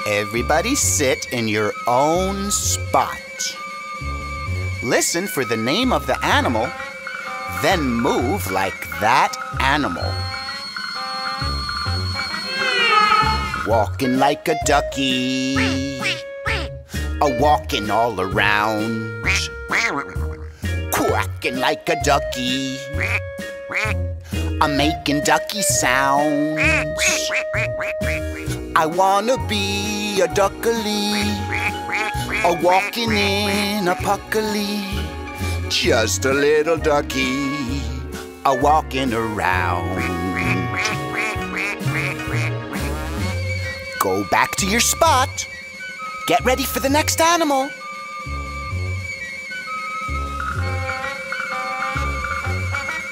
Everybody sit in your own spot. Listen for the name of the animal, then move like that animal. Walking like a ducky, a-walking all around. Quacking like a ducky, I'm making ducky sounds. I wanna be a duckily, a-walking in a puckily. Just a little ducky, a-walking around. Go back to your spot. Get ready for the next animal.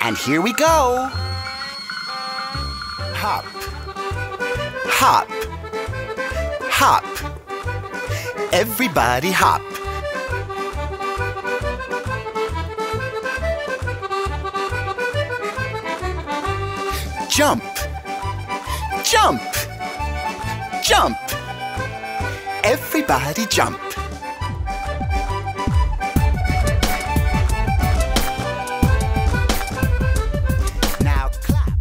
And here we go. Hop, hop, hop. Everybody hop. Jump, jump, jump. Everybody jump. Now clap.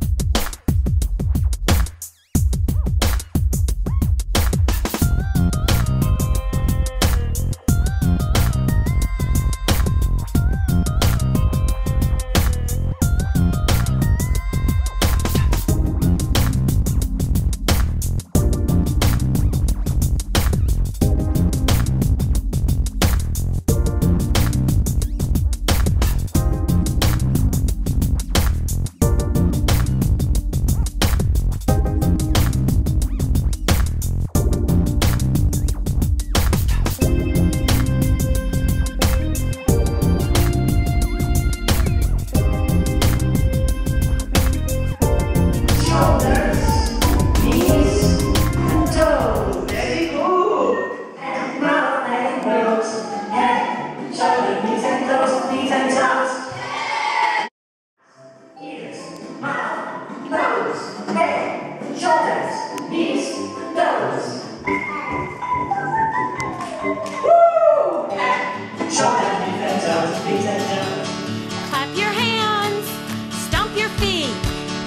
Clap your hands, stomp your feet.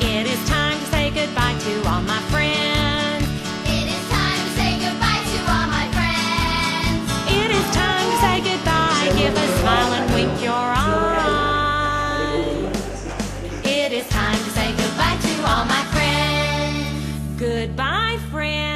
It is time to say goodbye to all my friends. It is time to say goodbye to all my friends. It is time to say goodbye. Give a smile and wink your eyes. It is time to say goodbye to all my friends. Goodbye, friends.